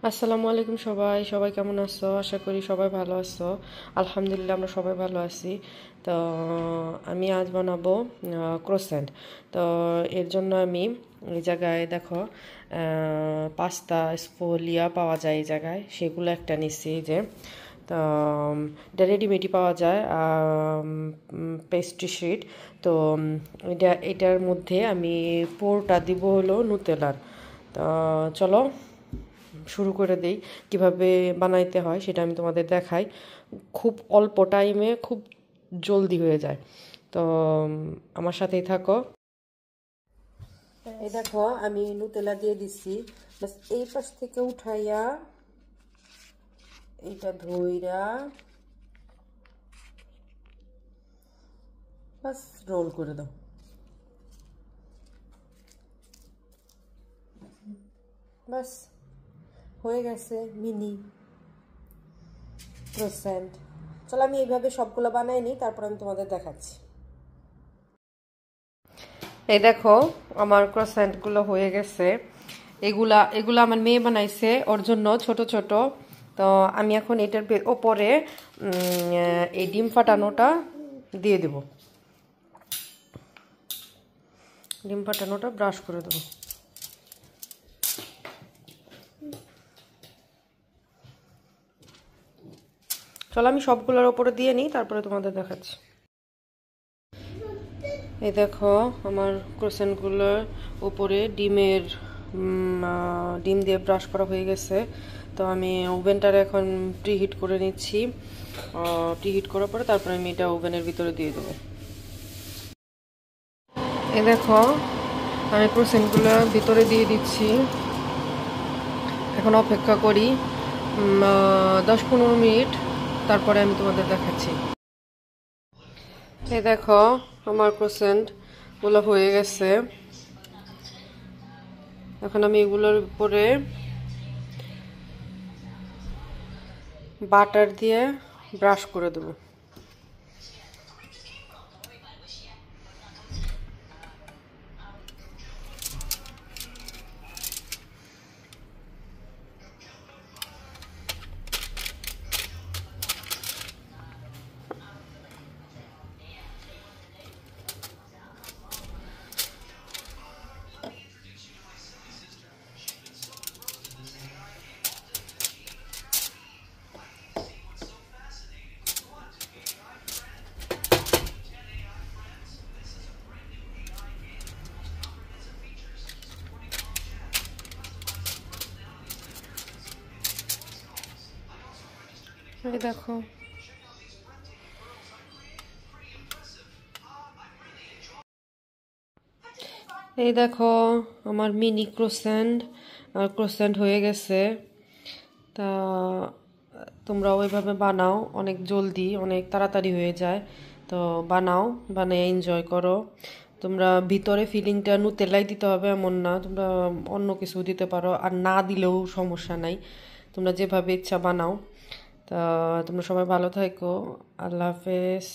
আসসালামু আলাইকুম সবাই সবাই কেমন আছো? আশা করি সবাই ভালো আছো। আলহামদুলিল্লাহ আমরা সবাই ভালো আছি। তো আমি আজ বানাবো ক্রোসেন্ট। তো এর জন্য আমি এই জায়গায় দেখো পাস্তা স্পোলিয়া পাওয়া যায় এই জায়গায়, সেগুলো একটা নিচ্ছি। এই যে তো এটা রেডিমেডই পাওয়া যায়, পেস্ট্রি শিট। তো এটার মধ্যে আমি পোরটা দিব হলো নুতেলার। তো চলো শুরু করে দেই। কিভাবে বানাইতে হয় সেটা আমি তোমাদের দেখাই। খুব অল্প টাইমে খুব জলদি হয়ে যায়। তো আমার সাথেই থাকো। এই দেখো আমি নুতেলা দিয়ে দিচ্ছি। বাস এই পাশ থেকে উঠাইয়া এইটা ধইরা বাস রোল করে দাও। বাস হয়ে গেছে মিনি ক্রোসেন্ট। চলো আমি এইভাবে সবগুলো বানাই নিই, তারপর আমি তোমাদের দেখাচ্ছি। এই দেখো আমার ক্রোসেন্টগুলো হয়ে গেছে। এগুলা এগুলা আমার মেয়ে বানাইছে ওর জন্য ছোট ছোট। তো আমি এখন এটার ওপরে এই ডিম ফাটানোটা দিয়ে দেব। ডিম ফাটানোটা ব্রাশ করে দেবো। চলো আমি সবগুলোর ওপরে দিয়ে নিই, তারপরে তোমাদের দেখাচ্ছি। এই দেখো আমার ক্রোসেন্টগুলোর উপরে ডিম দিয়ে ব্রাশ করা হয়ে গেছে। তো আমি ওভেনটারে এখন প্রিহিট করে নিচ্ছি। প্রিহিট করার পরে তারপরে আমি এটা ওভেনের ভিতরে দিয়ে দেবো। এই দেখো আমি ক্রোসেন্টগুলো ভিতরে দিয়ে দিচ্ছি। এখন অপেক্ষা করি 10-15 মিনিট, তারপরে আমি তোমাদের দেখাচ্ছি। এই দেখো আমার ক্রোসেন্টগুলো হয়ে গেছে। এখন আমি এগুলোর উপরে বাটার দিয়ে ব্রাশ করে দেবো। এই দেখো এই দেখো আমার মিনি ক্রোসেন্ট হয়ে গেছে। তা তোমরা ওইভাবে বানাও, অনেক জলদি অনেক তাড়াতাড়ি হয়ে যায়। তো বানাও, বানিয়ে এনজয় করো। তোমরা ভিতরে ফিলিংটা নুতেলাই দিতে হবে এমন না, তোমরা অন্য কিছু দিতে পারো, আর না দিলেও সমস্যা নাই। তোমরা যেভাবে ইচ্ছা বানাও। তা তোমরা সবাই ভালো থাকো। আল্লাহ হাফেজ।